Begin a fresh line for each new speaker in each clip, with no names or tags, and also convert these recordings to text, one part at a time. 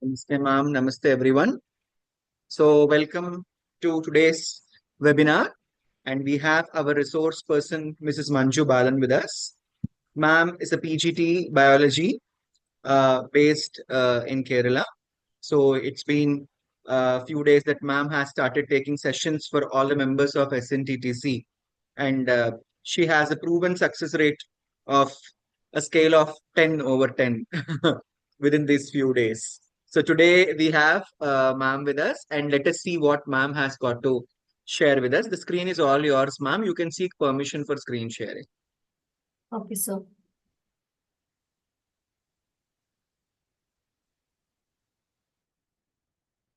Namaste, ma'am. Namaste, everyone. So, welcome to today's webinar. And we have our resource person, Mrs. Manju Balan, with us. Ma'am is a PGT biology based in Kerala. So, it's been a few days that ma'am has started taking sessions for all the members of SNTTC. And she has a proven success rate of a scale of 10 over 10 within these few days. So today we have ma'am with us, and let us see what ma'am has got to share with us. The screen is all yours, ma'am. You can seek permission for screen sharing.
Okay, sir.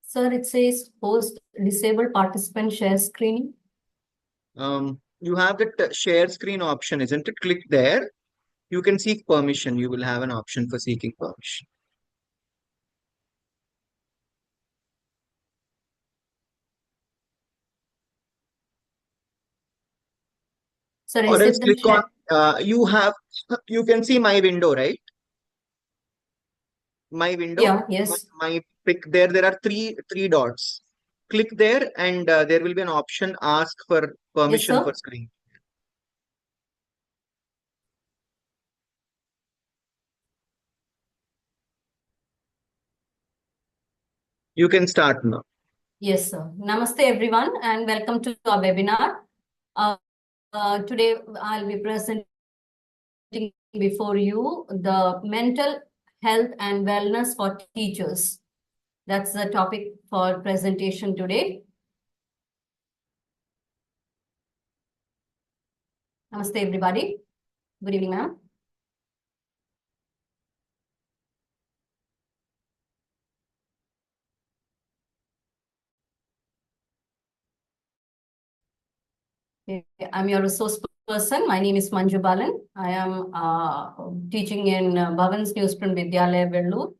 Sir, it says host disabled participant share screen.
You have the share screen option, isn't it? Click there. You can seek permission. You will have an option for seeking permission.
Sir,
Or
is
else
it the
click on, you can see my window, right? My window,
Yeah, yes.
my pick there. There are three dots. Click there, and there will be an option ask for
Yes,
permission for
sir.
screen. You can start now.
Yes, sir. Namaste, everyone, and welcome to our webinar. Today, I'll be presenting before you the mental health and wellness for teachers. That's the topic for presentation today. Namaste, everybody. Good evening, ma'am. I'm your resource person. My name is Manju Balan. I am teaching in Bhavan's Newsprint Vidyalaya, Vellore.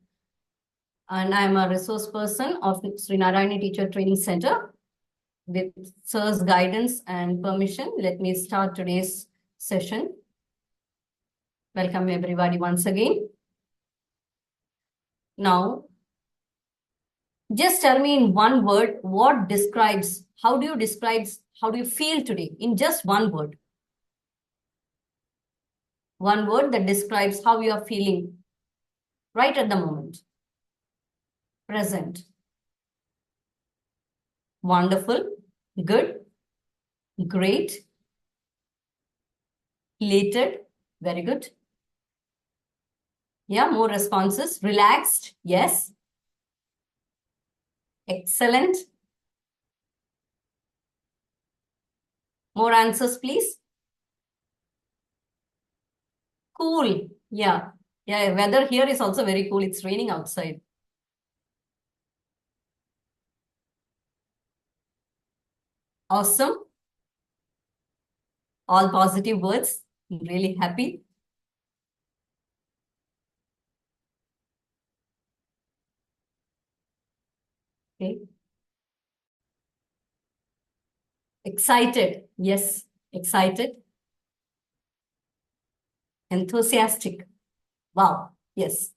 And I'm a resource person of Sri Narayani Teacher Training Center. With Sir's guidance and permission, let me start today's session. Welcome everybody once again. Now, just tell me in one word, how do you feel today in just one word? One word that describes how you are feeling right at the moment. Present. Wonderful. Good. Great. Elated. Very good. Yeah, more responses. Relaxed. Yes. Excellent. More answers, please. Cool. Yeah. Yeah, weather here is also very cool. It's raining outside. Awesome. All positive words. I'm really happy. Okay. Excited. Yes. Excited. Enthusiastic. Wow. Yes.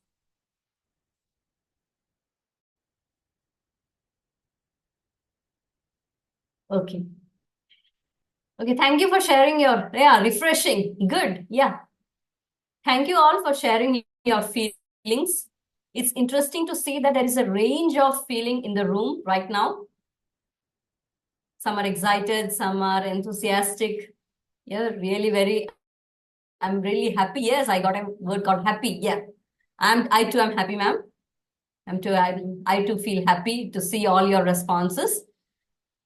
Okay. Okay. Thank you for sharing your, refreshing. Good. Yeah. Thank you all for sharing your feelings. It's interesting to see that there is a range of feeling in the room right now. Some are excited, some are enthusiastic. Yeah, I'm really happy. Yes, I got a word called happy. Yeah. I too am happy, ma'am. I too feel happy to see all your responses.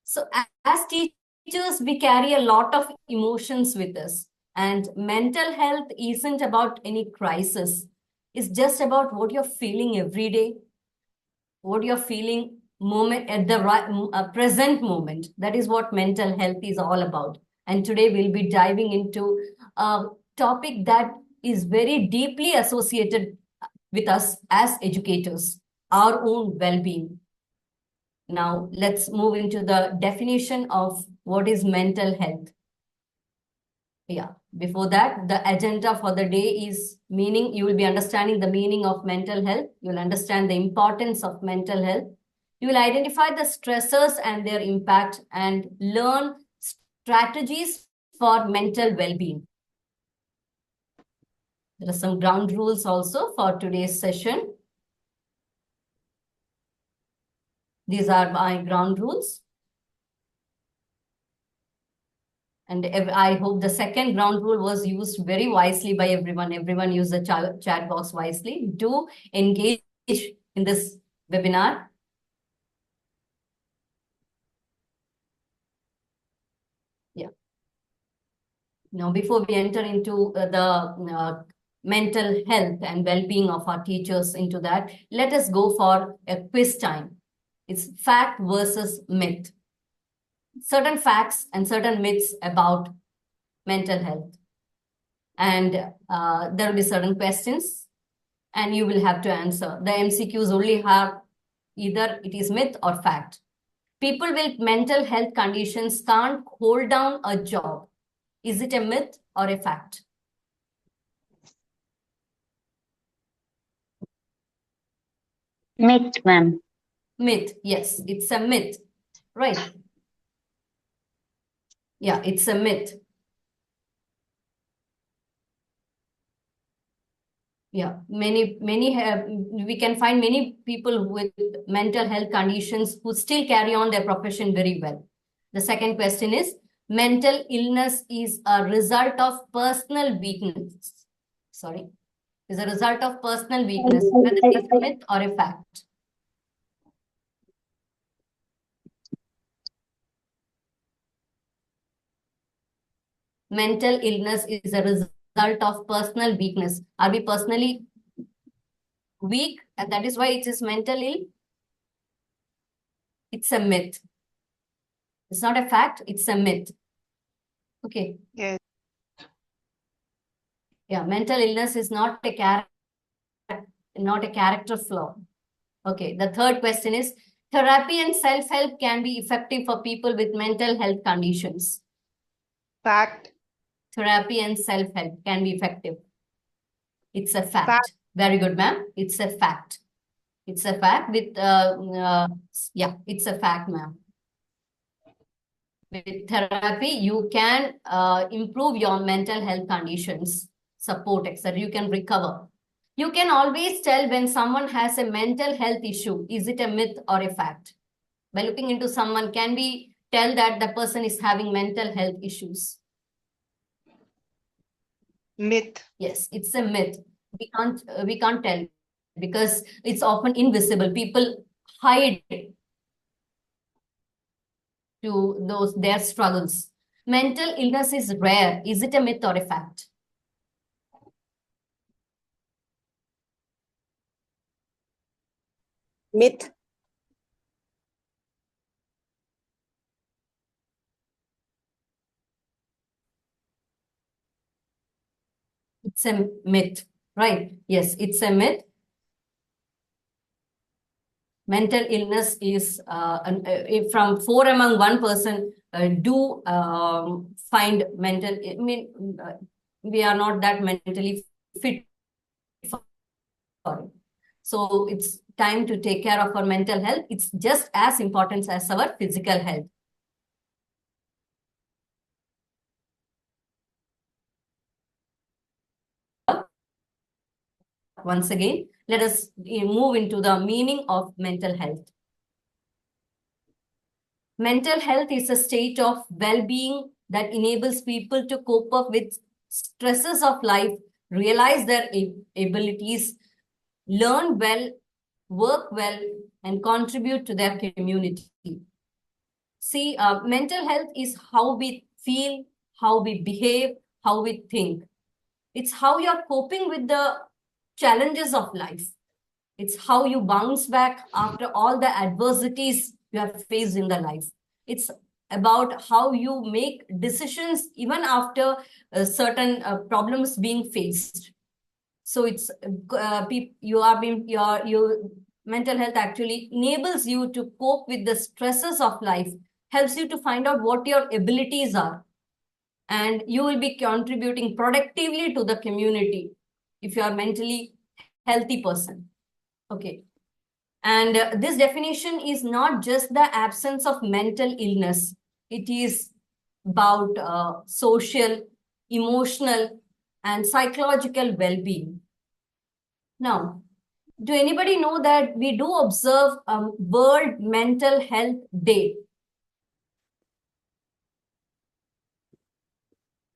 So as teachers, we carry a lot of emotions with us. And mental health isn't about any crisis. It's just about what you're feeling every day, what you're feeling moment at the present moment. That is what mental health is all about. And today we'll be diving into a topic that is very deeply associated with us as educators, our own well-being. Now, let's move into the definition of what is mental health. Yeah, before that, the agenda for the day is meaning. You will be understanding the meaning of mental health. You will understand the importance of mental health. You will identify the stressors and their impact and learn strategies for mental well-being. There are some ground rules also for today's session. These are my ground rules. And I hope the second ground rule was used very wisely by everyone. Everyone used the chat box wisely. Do engage in this webinar. Yeah. Now, before we enter into the mental health and well-being of our teachers into that, let us go for a quiz time. It's fact versus myth. Certain facts and certain myths about mental health. And there will be certain questions and you will have to answer. The MCQs only have either it is myth or fact. People with mental health conditions can't hold down a job. Is it a myth or a fact?
Myth, ma'am.
Myth, yes, it's a myth, right? Yeah, it's a myth. Yeah, we can find many people with mental health conditions who still carry on their profession very well. The second question is, mental illness is a result of personal weakness. Sorry, is a result of personal weakness, whether it is a myth or a fact. Mental illness is a result of personal weakness. Are we personally weak and that is why it is mental ill? It's a myth. It's not a fact, it's a myth. Okay.
Yes.
Yeah, mental illness is not a character flaw. Okay, the third question is, therapy and self-help can be effective for people with mental health conditions.
Fact.
Therapy and self-help can be effective. It's a fact. Very good, ma'am. It's a fact. It's a fact with, yeah, it's a fact, ma'am. With therapy, you can improve your mental health conditions, support, etc. You can recover. You can always tell when someone has a mental health issue. Is it a myth or a fact? By looking into someone, can we tell that the person is having mental health issues?
Myth.
Yes, it's a myth. We can't tell because it's often invisible. People hide to their struggles. Mental illness is rare. Is it a myth or a fact?
Myth.
It's a myth, right? Yes, it's a myth. Mental illness is if from 4 among 1 person do find mental. I mean, we are not that mentally fit for it. So it's time to take care of our mental health. It's just as important as our physical health. Once again, let us move into the meaning of mental health. Mental health is a state of well-being that enables people to cope up with stresses of life, realize their abilities, learn well, work well, and contribute to their community. See, mental health is how we feel, how we behave, how we think. It's how you're coping with the challenges of life. It's how you bounce back after all the adversities you have faced in the life. It's about how you make decisions even after certain problems being faced. So it's your mental health actually enables you to cope with the stresses of life, helps you to find out what your abilities are. and you will be contributing productively to the community if you are mentally healthy person. Okay. And this definition is not just the absence of mental illness. It is about social, emotional, and psychological well-being. Now, do anybody know that we do observe World Mental Health Day?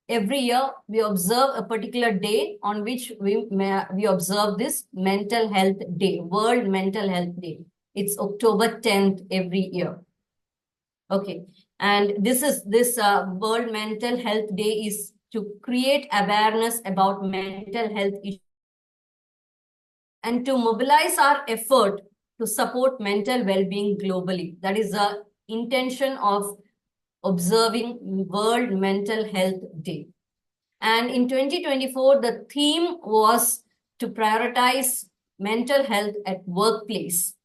Every year, we observe a particular day on which we observe this Mental Health Day, World Mental Health Day. It's October 10th every year. Okay. And this World Mental Health Day is to create awareness about mental health issues and to mobilize our effort to support mental well-being globally. That is the intention of observing World Mental Health Day. And in 2024, the theme was to prioritize mental health at workplace.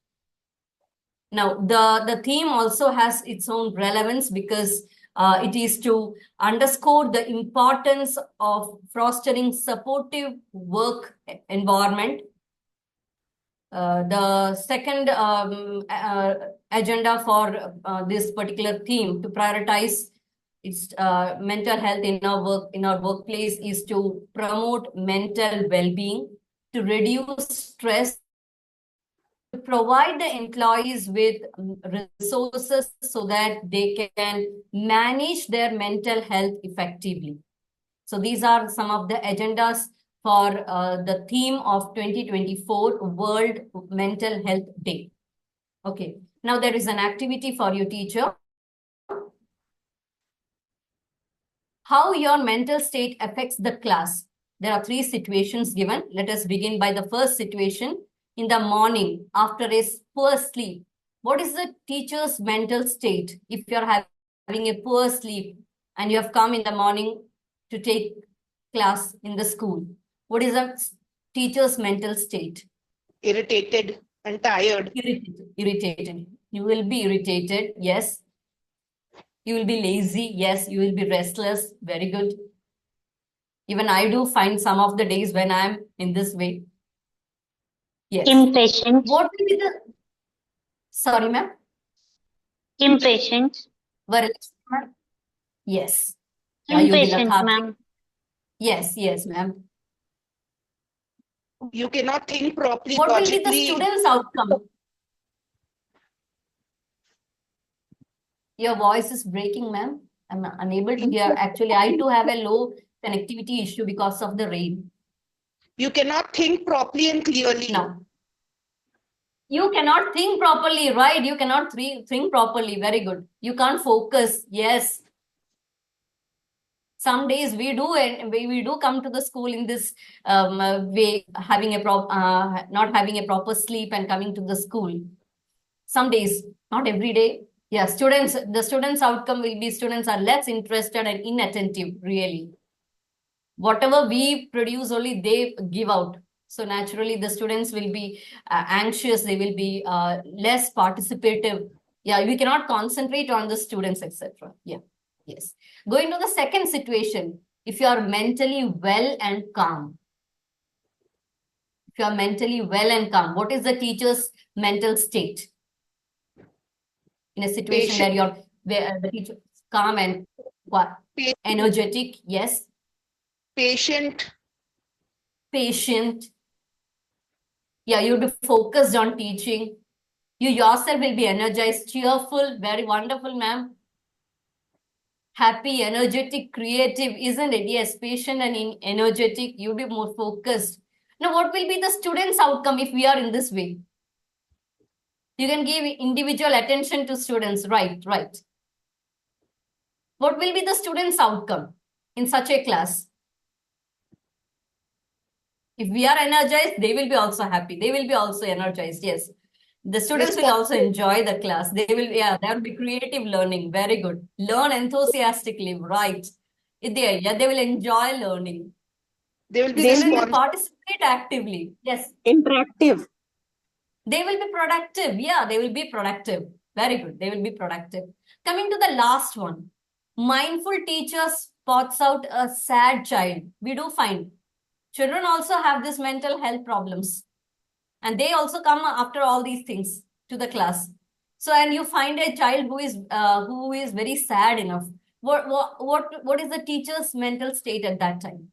Now, the theme also has its own relevance because it is to underscore the importance of fostering supportive work environment. The second agenda for this particular theme to prioritize its mental health in our workplace is to promote mental well-being, to reduce stress, to provide the employees with resources so that they can manage their mental health effectively. So these are some of the agendas for the theme of 2024 World Mental Health Day. Okay, now there is an activity for you, teacher. How your mental state affects the class. There are 3 situations given. Let us begin by the first situation. In the morning, after a poor sleep, what is the teacher's mental state? If you're having a poor sleep and you have come in the morning to take class in the school, what is the teacher's mental state?
Irritated and tired.
Irritated. You will be irritated, yes. You will be lazy, yes. You will be restless, very good. Even I do find some of the days when I'm in this way. Yes.
Impatient.
What will be the... Sorry, ma'am?
Impatient.
Yes. Yeah, you'll be
Impatient,
lethargic.
ma'am.
Yes, ma'am.
You cannot think properly,
What will be the
logically.
student's outcome? Your voice is breaking, ma'am. I'm unable to hear. Actually, I too have a low connectivity issue because of the rain.
You cannot think properly and clearly.
No. You cannot think properly, right? You cannot think properly. Very good. You can't focus. Yes. Some days we do, and we do come to the school in this way, having a not having a proper sleep and coming to the school. Some days, not every day. Yeah, the students' outcome will be students are less interested and inattentive, really. Whatever we produce, only they give out. So naturally, the students will be anxious. They will be less participative. Yeah, we cannot concentrate on the students, etc. Yeah, yes. Going to the second situation, if you are mentally well and calm. If you are mentally well and calm, what is the teacher's mental state? In a situation where the teacher is calm and what? Energetic, yes.
Patient.
Yeah, you'll be focused on teaching. You yourself will be energized, cheerful, very wonderful, ma'am. Happy, energetic, creative, isn't it? Yes, patient and energetic. You'll be more focused. Now, what will be the student's outcome if we are in this way? You can give individual attention to students, right. What will be the student's outcome in such a class? If we are energized, they will be also happy. They will be also energized, yes. The students will also enjoy the class. There will be creative learning. Very good. Learn enthusiastically, right. They will enjoy learning.
They will
participate actively. Yes.
Interactive.
They will be productive. Yeah, they will be productive. Very good. They will be productive. Coming to the last one. Mindful teachers spots out a sad child. We do find children also have this mental health problems, and they also come after all these things to the class. So, and you find a child who is very sad enough. What is the teacher's mental state at that time?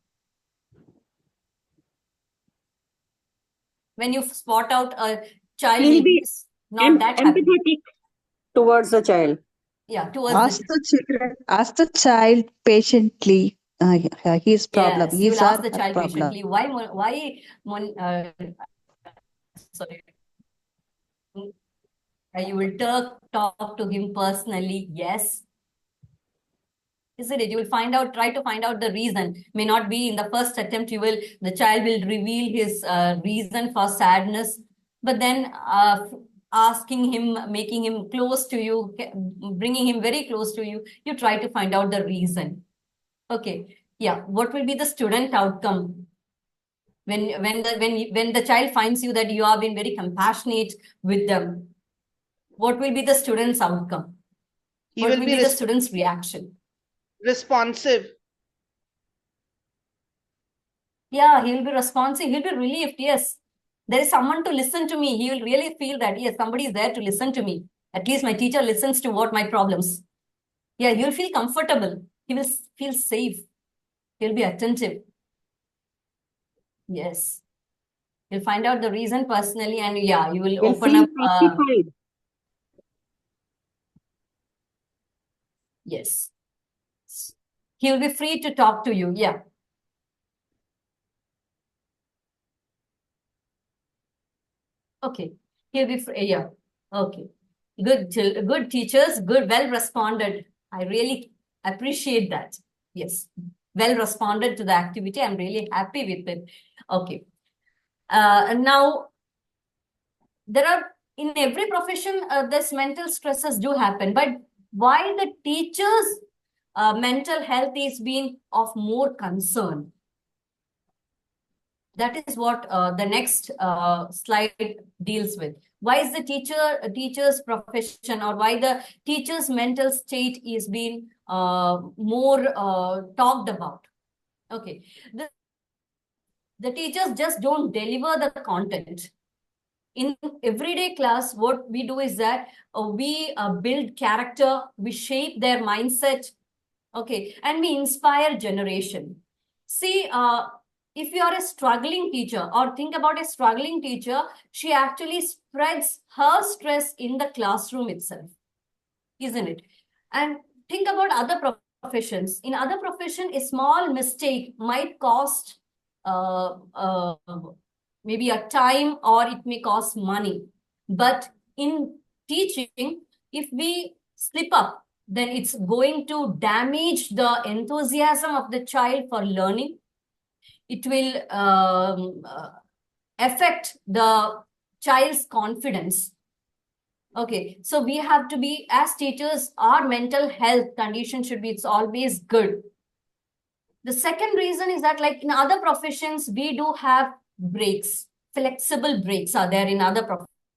When you spot out a child
He'll
who
be
is not that happy.
empathetic towards the child.
Yeah, towards
Ask
the
the children, ask the child patiently his problem,
yes, you
his
will
or
ask the
her
child
problem.
patiently sorry, you will talk to him personally. Yes, isn't it? You will try to find out the reason. May not be in the first attempt. The child will reveal his reason for sadness, but then asking him, making him close to you, bringing him very close to you, you try to find out the reason. Okay, yeah. What will be the student outcome when the child finds you that you have been very compassionate with them? What will be the student's outcome?
He
What
will
will
be
be the student's reaction?
responsive.
Yeah, he will be responsive. He'll be relieved. Yes, there is someone to listen to me. He will really feel that, yes, somebody is there to listen to me. At least my teacher listens to what my problems. Yeah, you'll feel comfortable. He will feel safe. He'll be attentive. Yes. You'll find out the reason personally, and yeah, you will
He'll
open
feel
up.
pacified.
Yes. He will be free to talk to you. Yeah. Okay. He'll be free. Yeah. Okay. Good teachers, well responded. I really appreciate that. Yes. Well responded to the activity. I'm really happy with it. Okay. And now, there are, in every profession, this mental stresses do happen. But why the teachers' mental health is being of more concern? That is what the next slide deals with. Why is the teacher's profession, or why the teacher's mental state is being more talked about? Okay, the teachers just don't deliver the content. In everyday class, what we do is that we build character, we shape their mindset, okay, and we inspire generation. See, if you are a struggling teacher, or think about a struggling teacher, she actually spreads her stress in the classroom itself, isn't it? And think about other professions. In other profession, a small mistake might cost maybe a time, or it may cost money. But in teaching, if we slip up, then it's going to damage the enthusiasm of the child for learning. It will affect the child's confidence. Okay, so we have to be, as teachers, our mental health condition should be, it's always good. The second reason is that, like in other professions, we do have breaks. Flexible breaks are there in other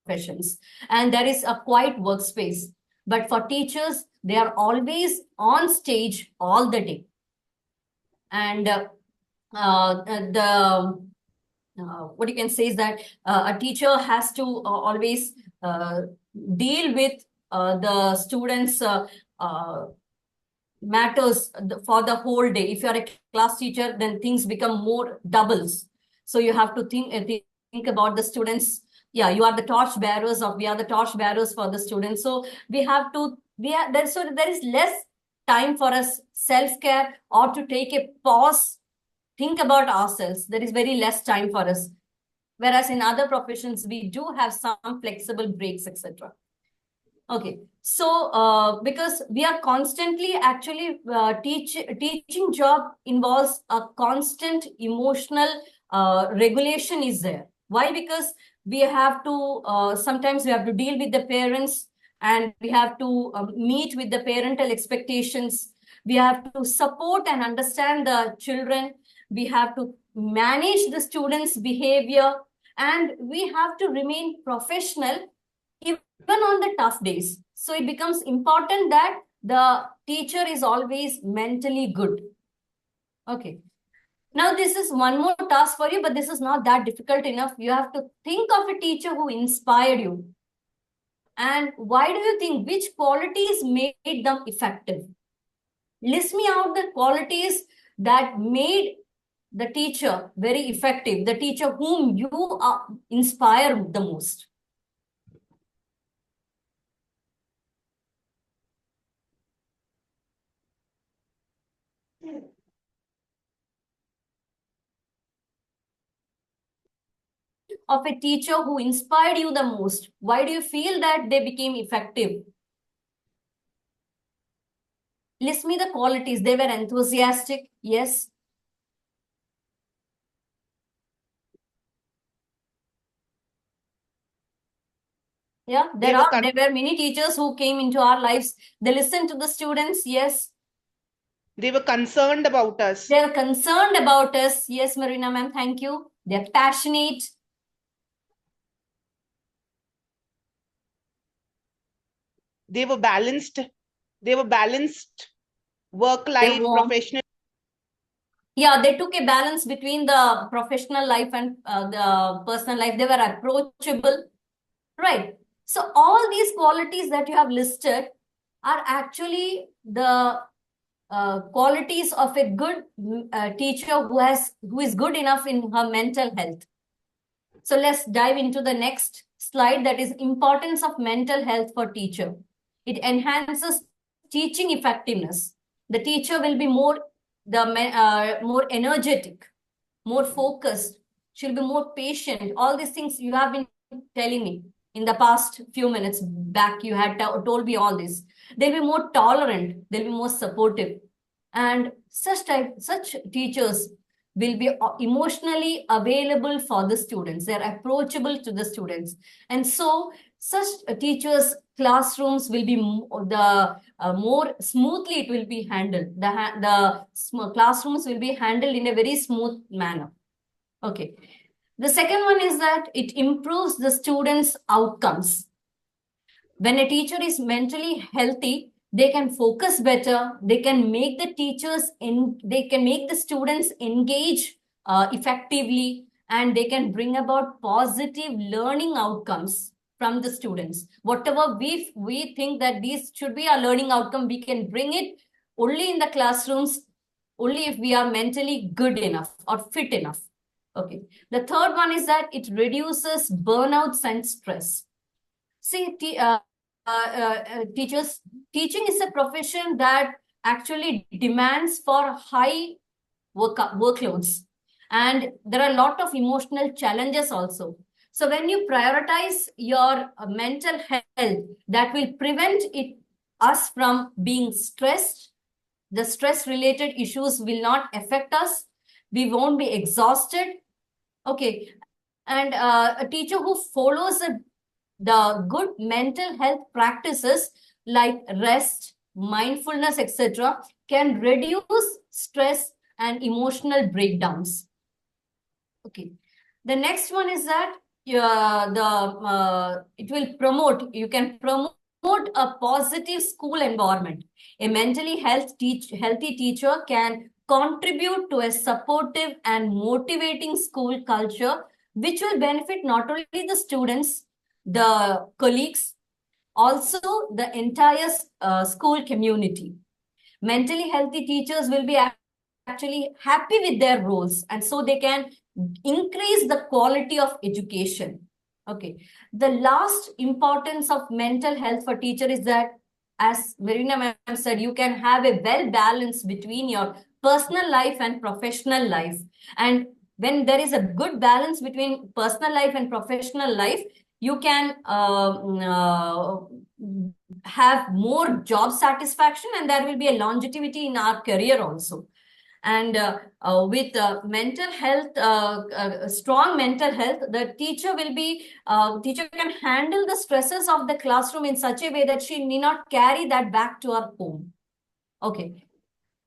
professions, and there is a quiet workspace. But for teachers, they are always on stage all the day. And what you can say is that a teacher has to always deal with the students' matters for the whole day. If you are a class teacher, then things become more doubles. So you have to think about the students. Yeah, we are the torch bearers for the students. So there is less time for us self-care, or to take a pause, think about ourselves. There is very less time for us. Whereas in other professions, we do have some flexible breaks, etc. Okay, so because we are constantly actually teaching job involves a constant emotional regulation is there. Why? Because we have to sometimes we have to deal with the parents, and we have to meet with the parental expectations. We have to support and understand the children. We have to manage the students' behavior, and we have to remain professional even on the tough days. So it becomes important that the teacher is always mentally good. Okay. Now, this is one more task for you, but this is not that difficult enough. You have to think of a teacher who inspired you. And why do you think, which qualities made them effective? List me out the qualities that made the teacher very effective, the teacher whom you inspire the most. Of a teacher who inspired you the most. Why do you feel that they became effective? List me the qualities. They were enthusiastic. Yes. Yeah, there were many teachers who came into our lives. They listened to the students. Yes.
They were concerned about us.
They are concerned about us. Yes, Marina ma'am, thank you. They're passionate.
They were balanced. They were balanced work life, professional.
Yeah, they took a balance between the professional life and the personal life. They were approachable. Right. So all these qualities that you have listed are actually the qualities of a good teacher who is good enough in her mental health. So let's dive into the next slide, that is importance of mental health for teacher. It enhances teaching effectiveness. The teacher will be more energetic, more focused. She'll be more patient. All these things you have been telling me in the past few minutes back. You had told me all this. They'll be more tolerant. They'll be more supportive. And such teachers will be emotionally available for the students. They're approachable to the students. And so such teachers' classrooms will be more smoothly it will be handled. The classrooms will be handled in a very smooth manner. Okay. The second one is that it improves the students' outcomes. When a teacher is mentally healthy, they can focus better. They can make the they can make the students engage effectively, and they can bring about positive learning outcomes from the students. Whatever we think that these should be a learning outcome, we can bring it only in the classrooms, only if we are mentally good enough or fit enough. Okay. The third one is that it reduces burnouts and stress. See, teachers, teaching is a profession that actually demands for high workloads. And there are a lot of emotional challenges also. So when you prioritize your mental health, that will prevent us from being stressed. The stress-related issues will not affect us. We won't be exhausted. Okay. And a teacher who follows the good mental health practices like rest, mindfulness, etc., can reduce stress and emotional breakdowns. Okay. The next one is that it will promote, you can promote a positive school environment. A mentally healthy teacher can contribute to a supportive and motivating school culture, which will benefit not only the students, the colleagues, also the entire school community. Mentally healthy teachers will be actually happy with their roles, and so they can increase the quality of education. Okay. The last importance of mental health for teacher is that, as Marina ma'am said, you can have a well balance between your personal life and professional life. And when there is a good balance between personal life and professional life, you can have more job satisfaction, and there will be a longevity in our career also. And with mental health, strong mental health, the teacher can handle the stresses of the classroom in such a way that she need not carry that back to her home. Okay.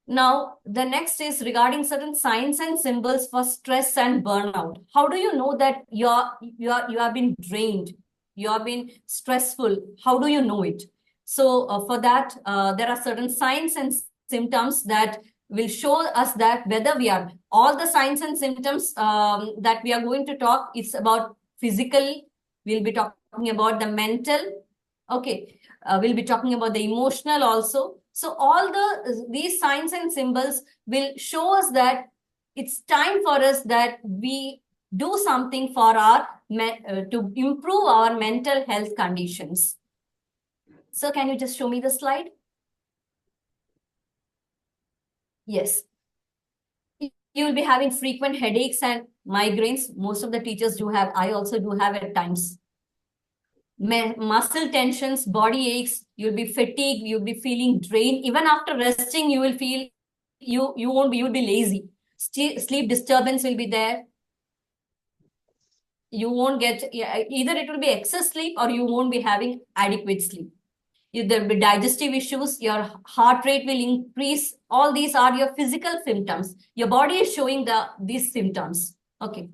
Now, the next is regarding certain signs and symbols for stress and burnout. How do you know that you have been drained? You have been stressful. How do you know it? So for that, there are certain signs and symptoms that will show us that whether we are, all the signs and symptoms that we are going to talk, it's about physical, we'll be talking about the mental, okay, we'll be talking about the emotional also. So all these signs and symbols will show us that it's time for us that we do something for our to improve our mental health conditions. So can you just show me the slide? Yes. You will be having frequent headaches and migraines. Most of the teachers do have. I also do have at times. Muscle tensions, body aches, you'll be fatigued, you'll be feeling drained. Even after resting, you will feel, you'll be lazy. Sleep disturbance will be there. You won't get, either it will be excess sleep or you won't be having adequate sleep. There will be digestive issues, your heart rate will increase. All these are your physical symptoms. Your body is showing these symptoms. Okay.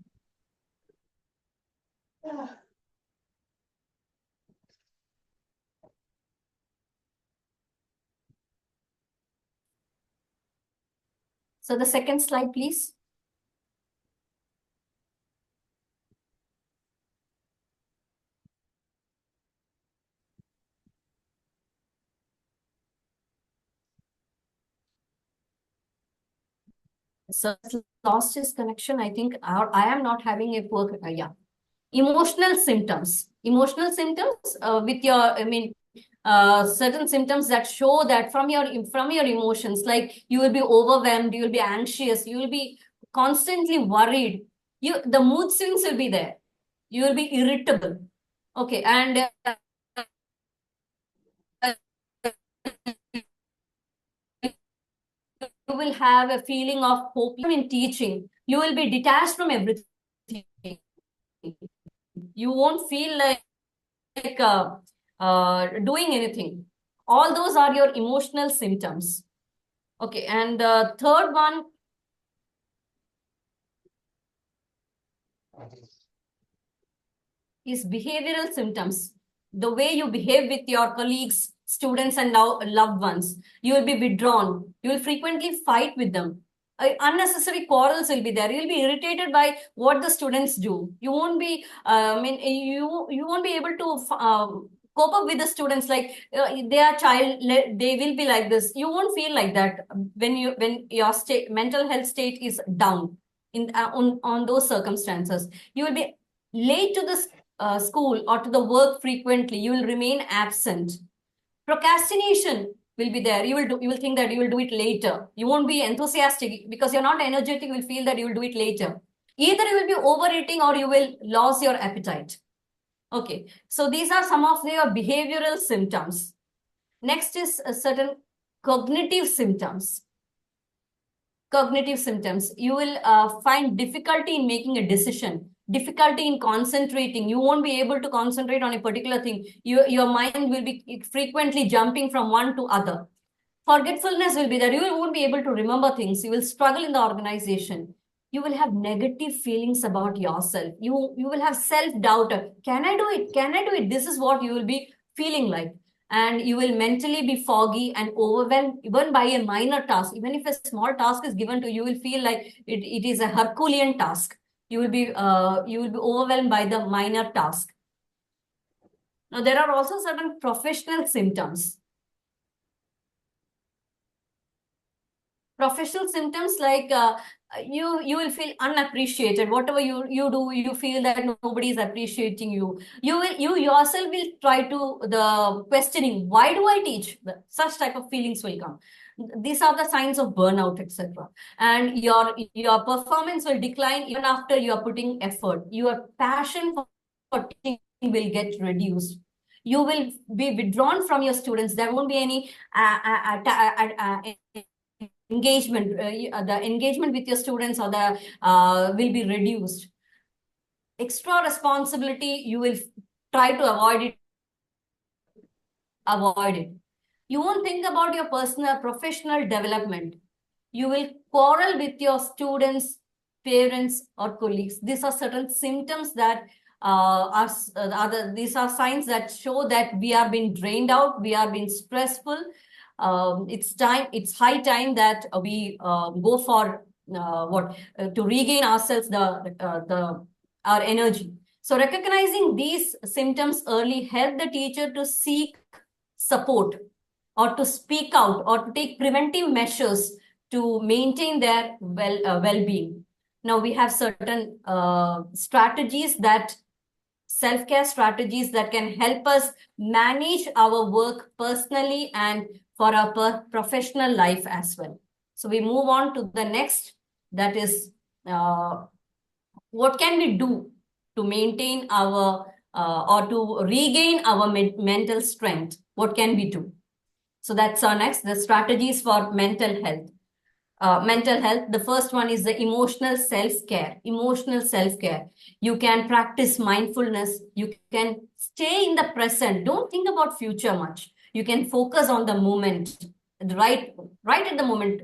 So the second slide, please. So lost his connection. I think I am not having a poor, yeah. Emotional symptoms. Emotional symptoms with your, certain symptoms that show that from your emotions, like you will be overwhelmed, you will be anxious, you will be constantly worried. The mood swings will be there. You will be irritable. Okay, and you will have a feeling of hope in teaching. You will be detached from everything. You won't feel like doing anything. All those are your emotional symptoms. Okay, and the third one is behavioral symptoms. The way you behave with your colleagues, students, and loved ones. You will be withdrawn. You will frequently fight with them. Unnecessary quarrels will be there. You'll be irritated by what the students do. You won't be, you won't be able to cope up with the students. Like they are child, they will be like this. You won't feel like that when your mental health state is down in on those circumstances. You will be late to the school or to the work frequently. You will remain absent. Procrastination will be there. You will think that you will do it later. You won't be enthusiastic because you're not energetic. You will feel that you will do it later. Either you will be overeating or you will lose your appetite. Okay, so these are some of your behavioral symptoms. Next is certain cognitive symptoms. Cognitive symptoms. You will find difficulty in making a decision, difficulty in concentrating. You won't be able to concentrate on a particular thing. Your mind will be frequently jumping from one to other. Forgetfulness will be there. You won't be able to remember things. You will struggle in the organization. You will have negative feelings about yourself. You will have self-doubt. Can I do it? Can I do it? This is what you will be feeling like. And you will mentally be foggy and overwhelmed even by a minor task. Even if a small task is given to you, you will feel like it is a Herculean task. You will be overwhelmed by the minor task. Now, there are also certain professional symptoms. Professional symptoms like you will feel unappreciated. Whatever you do, you feel that nobody is appreciating you. You yourself will try to the questioning. Why do I teach? Such type of feelings will come. These are the signs of burnout, etc. And your performance will decline even after you are putting effort. Your passion for teaching will get reduced. You will be withdrawn from your students. There won't be any engagement. The engagement with your students or the will be reduced. Extra responsibility, you will try to avoid it. You won't think about your personal professional development. You will quarrel with your students, parents, or colleagues. These are certain symptoms that these are signs that show that we are being drained out, we are being stressful. It's high time that we go for to regain ourselves our energy. So recognizing these symptoms early help the teacher to seek support or to speak out or to take preventive measures to maintain their well-being. Now we have certain strategies that self-care strategies that can help us manage our work personally and for our professional life as well. So we move on to the next, that is what can we do to maintain our or to regain our mental strength? What can we do? So that's our next, the strategies for mental health. Mental health, the first one is the emotional self-care. Emotional self-care. You can practice mindfulness. You can stay in the present. Don't think about future much. You can focus on the moment, right at the moment,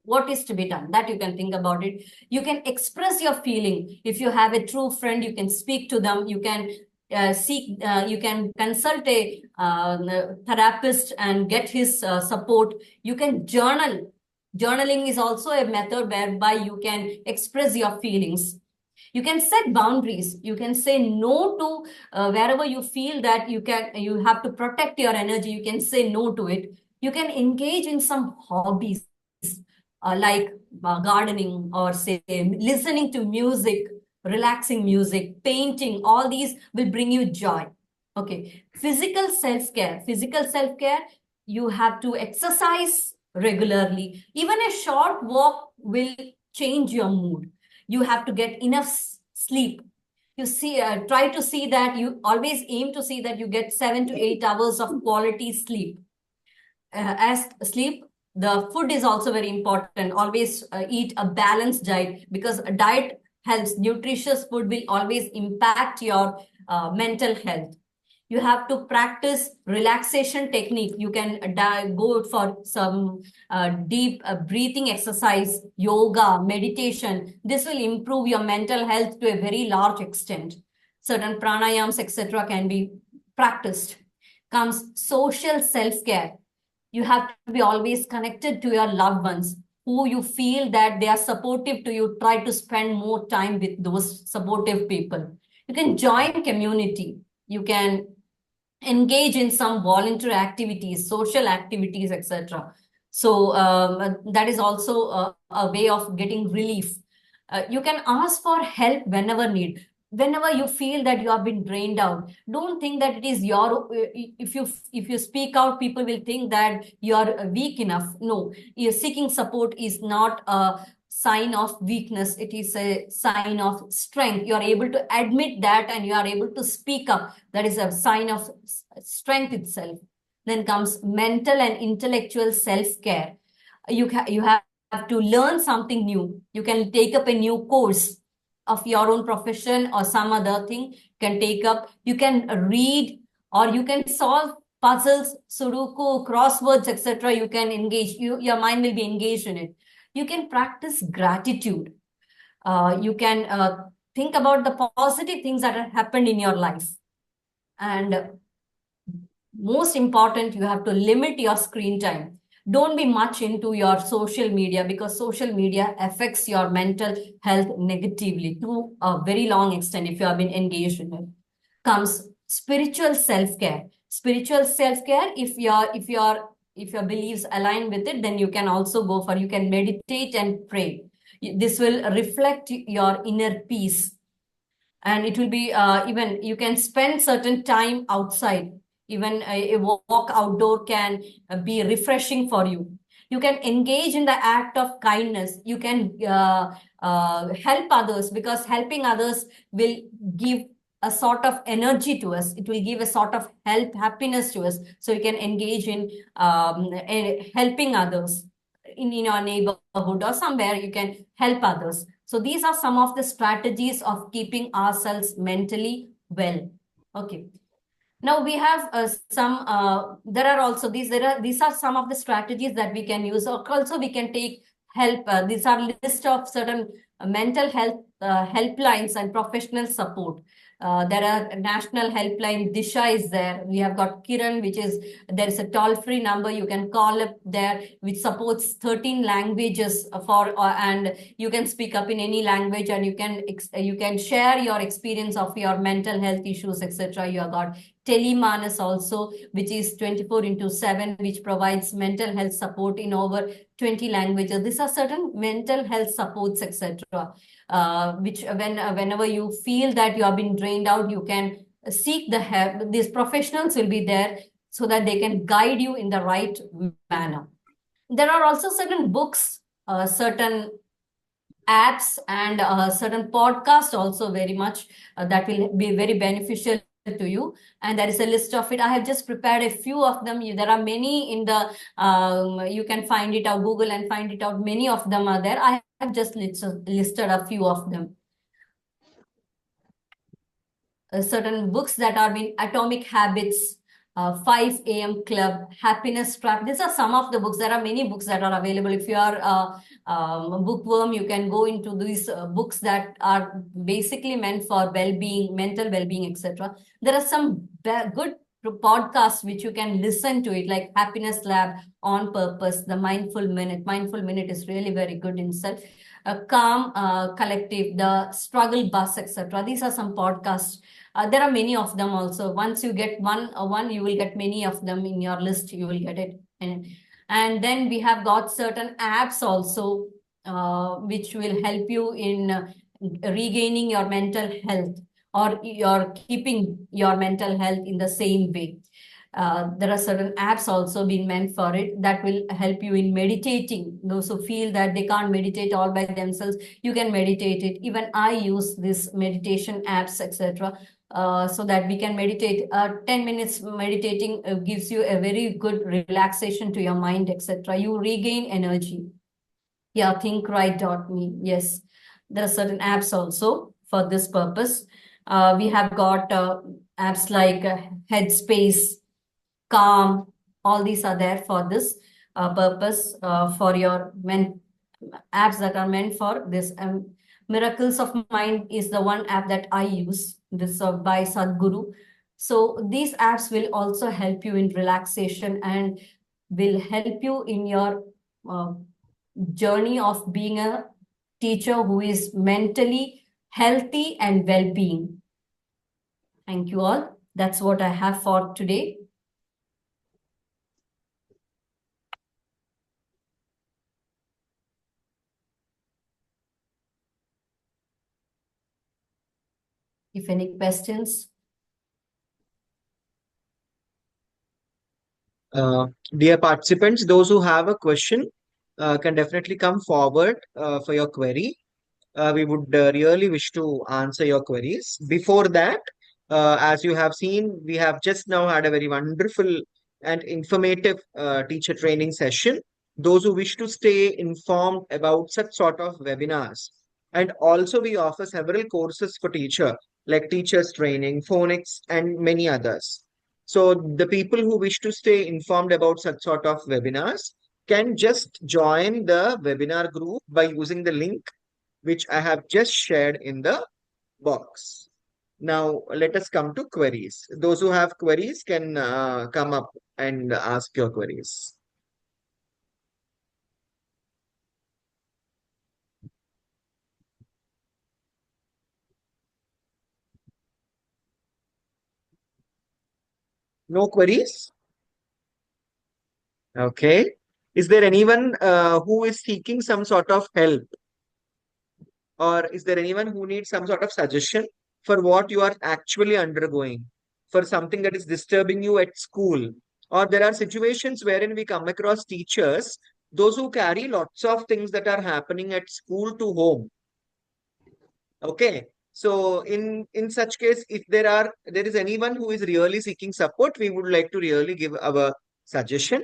what is to be done, that you can think about it. You can express your feeling. If you have a true friend, you can speak to them. You can you can consult a therapist and get his support. You can journal. Journaling is also a method whereby you can express your feelings. You can set boundaries. You can say no to wherever you feel that you have to protect your energy. You can say no to it. You can engage in some hobbies like gardening, or say listening to music, relaxing music, painting. All these will bring you joy. Okay. Physical self-care. Physical self-care, you have to exercise regularly. Even a short walk will change your mood. You have to get enough sleep. You see, try to see that you always aim to see that you get 7 to 8 hours of quality sleep. As sleep, the food is also very important. Always eat a balanced diet, because a diet helps. Nutritious food will always impact your mental health. You have to practice relaxation technique. You can go for some deep breathing exercise, yoga, meditation. This will improve your mental health to a very large extent. Certain pranayams, etc. can be practiced. Comes social self-care. You have to be always connected to your loved ones, who you feel that they are supportive to you. Try to spend more time with those supportive people. You can join community. You can engage in some volunteer activities, social activities, etc. So that is also a way of getting relief. You can ask for help whenever need. Whenever you feel that you have been drained out, don't think that it is your, if you speak out, people will think that you are weak enough. No, seeking support is not a sign of weakness. It is a sign of strength. You are able to admit that and you are able to speak up. That is a sign of strength itself. Then comes mental and intellectual self-care. You have to learn something new. You can take up a new course of your own profession or some other thing. You can take up. You can read, or you can solve puzzles, Sudoku, crosswords, etc. You can engage. Your mind will be engaged in it. You can practice gratitude. You can think about the positive things that have happened in your life. And most important, you have to limit your screen time. Don't be much into your social media, because social media affects your mental health negatively to a very long extent if you have been engaged in it. Comes spiritual self-care. Spiritual self-care, if your beliefs align with it, then you can also go for, you can meditate and pray. This will reflect your inner peace. And it will be, even you can spend certain time outside. Even a walk outdoor can be refreshing for you. You can engage in the act of kindness. You can help others, because helping others will give a sort of energy to us. It will give a sort of happiness to us. So you can engage in helping others in your neighborhood or somewhere. You can help others. So these are some of the strategies of keeping ourselves mentally well. Okay. Now we have there are also these are some of the strategies that we can use. Also we can take help. These are list of certain mental health helplines and professional support. There are national helpline. Disha is there. We have got Kiran, there is a toll-free number you can call up there, which supports 13 languages and you can speak up in any language, and you can share your experience of your mental health issues, etc. You have got Telemanas also, which is 24/7, which provides mental health support in over 20 languages. These are certain mental health supports, etc. Which whenever you feel that you have been drained out, you can seek the help. These professionals will be there so that they can guide you in the right manner. There are also certain books, certain apps, and certain podcasts also very much that will be very beneficial to you, and there is a list of it. I have just prepared a few of them. There are many in the you can find it out, Google, and find it out. Many of them are there. I have just listed a few of them. Certain books that are in Atomic Habits, 5 a.m. Club, Happiness Trap. These are some of the books. There are many books that are available. If you are a bookworm, you can go into these books that are basically meant for well-being, mental well-being, etc. There are some good podcasts which you can listen to it, like Happiness Lab, On Purpose, The Mindful Minute. Mindful Minute is really very good in itself. Calm Collective, The Struggle Bus, etc. These are some podcasts. There are many of them also. Once you get one, you will get many of them in your list. You will get it. And then we have got certain apps also, which will help you in regaining your mental health, or you're keeping your mental health in the same way. There are certain apps also being meant for it that will help you in meditating. Those who feel that they can't meditate all by themselves, you can meditate it. Even I use this meditation apps, etc. So that we can meditate. 10 minutes meditating gives you a very good relaxation to your mind, etc. You regain energy. Yeah, thinkrite.me. Yes, there are certain apps also for this purpose. We have got apps like Headspace, Calm. All these are there for this purpose, for your apps that are meant for this. Miracles of Mind is the one app that I use. This is by Sadhguru. So these apps will also help you in relaxation and will help you in your journey of being a teacher who is mentally healthy and well-being. Thank you all. That's what I have for today. If any questions.
Dear participants, those who have a question can definitely come forward for your query. We would really wish to answer your queries. Before that, as you have seen, we have just now had a very wonderful and informative teacher training session. Those who wish to stay informed about such sort of webinars, and also we offer several courses for teacher, like teachers training, phonics, and many others. So the people who wish to stay informed about such sort of webinars can just join the webinar group by using the link which I have just shared in the box. Now, let us come to queries. Those who have queries can come up and ask your queries. No queries? Okay. Is there anyone who is seeking some sort of help? Or is there anyone who needs some sort of suggestion for what you are actually undergoing, for something that is disturbing you at school? Or there are situations wherein we come across teachers, those who carry lots of things that are happening at school to home. Okay. So in such case, if there is anyone who is really seeking support, we would like to really give our suggestion.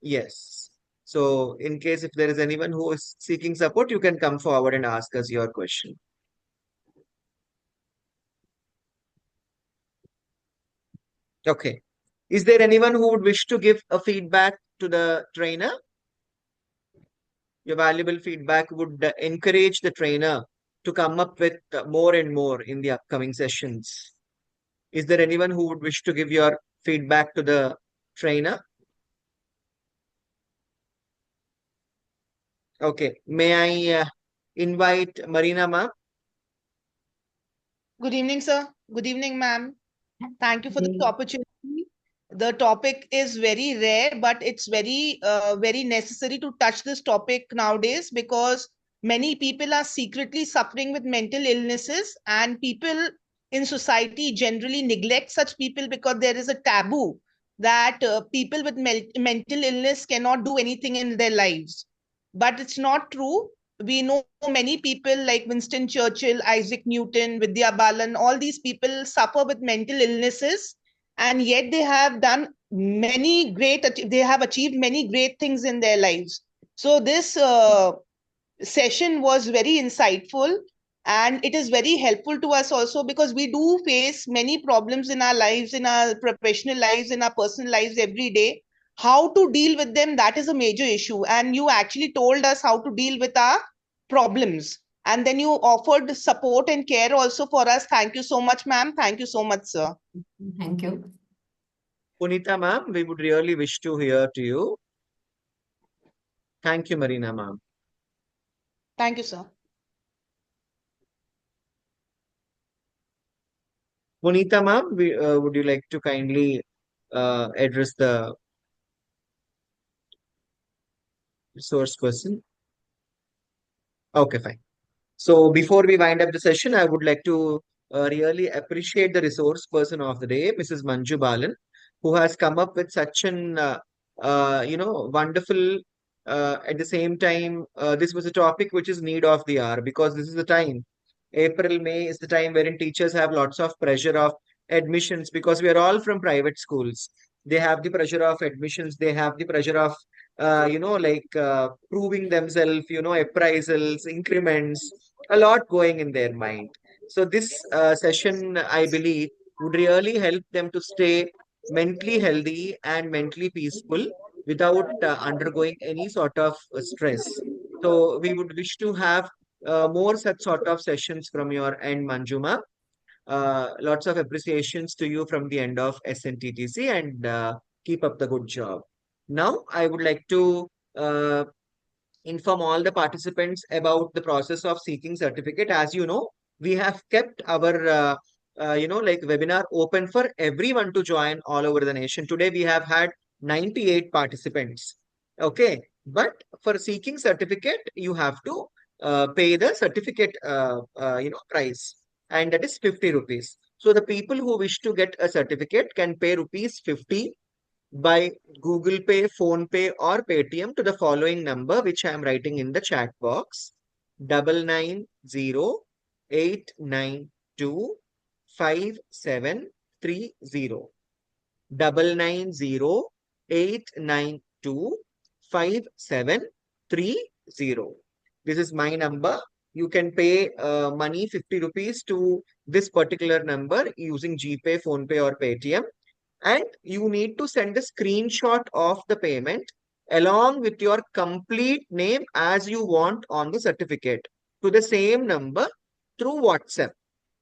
Yes. So in case if there is anyone who is seeking support, you can come forward and ask us your question. Okay. Is there anyone who would wish to give a feedback to the trainer? Your valuable feedback would encourage the trainer to come up with more and more in the upcoming sessions. Is there anyone who would wish to give your feedback to the trainer? Okay, may I invite Marina ma'am?
Good evening, sir. Good evening, ma'am. Thank you for this opportunity. The topic is very rare, but it's very necessary to touch this topic nowadays because many people are secretly suffering with mental illnesses, and people in society generally neglect such people because there is a taboo that people with mental illness cannot do anything in their lives. But it's not true. We know many people like Winston Churchill, Isaac Newton, Vidya Balan, all these people suffer with mental illnesses, and yet they have done they have achieved many great things in their lives. So this session was very insightful, and it is very helpful to us also because we do face many problems in our lives, in our professional lives, in our personal lives every day. How to deal with them, that is a major issue, and you actually told us how to deal with our problems, and then you offered support and care also for us. Thank you so much, ma'am. Thank you so much, sir.
Thank you.
Punita ma'am, we would really wish to hear to you. Thank you, Marina ma'am.
Thank you, sir.
Punita ma'am, would you like to kindly address the resource person? Okay, fine. So before we wind up the session, I would like to really appreciate the resource person of the day, Mrs. Manju Balan, who has come up with such an wonderful. At the same time, this was a topic which is need of the hour because this is the time. April, May is the time wherein teachers have lots of pressure of admissions because we are all from private schools. They have the pressure of admissions. They have the pressure of proving themselves, appraisals, increments, a lot going in their mind. So this session, I believe, would really help them to stay mentally healthy and mentally peaceful without undergoing any sort of stress. So we would wish to have more such sort of sessions from your end, Manjuma. Lots of appreciations to you from the end of SNTTC and keep up the good job. Now, I would like to inform all the participants about the process of seeking certificate. As you know, we have kept our webinar open for everyone to join all over the nation. Today we have had 98 participants. Okay, but for seeking certificate, you have to pay the certificate price, and that is 50 rupees. So the people who wish to get a certificate can pay rupees 50 by Google Pay, Phone Pay, or Paytm to the following number, which I am writing in the chat box: 9908925730. 9908925730. This is my number. You can pay money 50 rupees to this particular number using GPay, Phone Pay, or Paytm. And you need to send a screenshot of the payment along with your complete name as you want on the certificate to the same number through WhatsApp.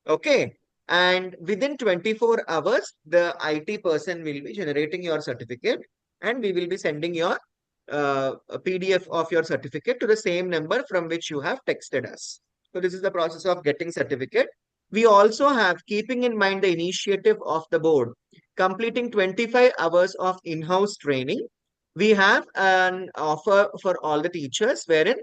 Okay. And within 24 hours, the IT person will be generating your certificate, and we will be sending your a PDF of your certificate to the same number from which you have texted us. So this is the process of getting certificate. We also have, keeping in mind the initiative of the board, completing 25 hours of in-house training. We have an offer for all the teachers wherein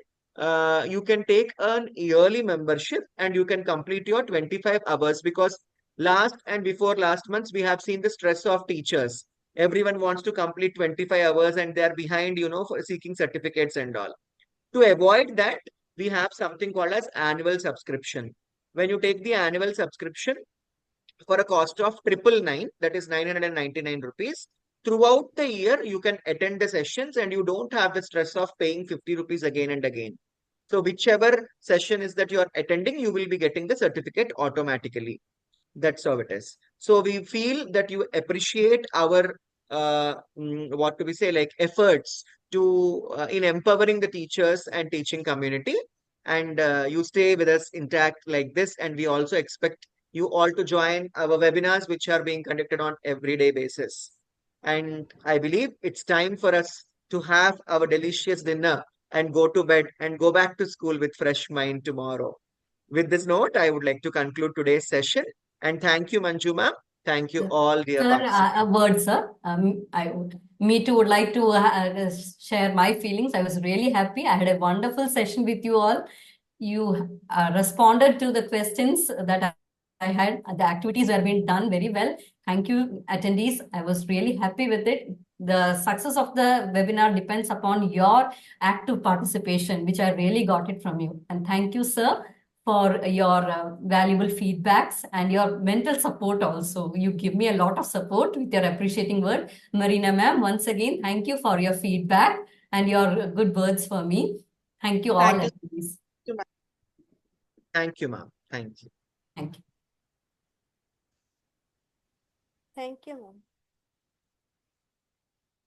you can take an yearly membership and you can complete your 25 hours, because last and before last months, we have seen the stress of teachers. Everyone wants to complete 25 hours and they're behind, for seeking certificates and all. To avoid that, we have something called as annual subscription. When you take the annual subscription for a cost of 999, that is 999 rupees, throughout the year, you can attend the sessions and you don't have the stress of paying 50 rupees again and again. So whichever session is that you are attending, you will be getting the certificate automatically. That's how it is. So we feel that you appreciate our, what do we say, like efforts to in empowering the teachers and teaching community. and you stay with us intact like this. And we also expect you all to join our webinars, which are being conducted on everyday basis. And I believe it's time for us to have our delicious dinner and go to bed and go back to school with fresh mind tomorrow. With this note, I would like to conclude today's session. And thank you, Manju ma'am. Thank you all, dear
Sir,
participants.
a word, sir. Me too would like to share my feelings. I was really happy. I had a wonderful session with you all. You responded to the questions that I had. The activities were being done very well. Thank you, attendees. I was really happy with it. The success of the webinar depends upon your active participation, which I really got it from you. And thank you, sir, for your valuable feedbacks and your mental support also. You give me a lot of support with your appreciating word. Marina ma'am, once again, thank you for your feedback and your good words for me. Thank you all.
Thank
Attendees.
you, ma'am.
Thank you, ma'am. Thank you.
Thank you.
Thank you, ma'am.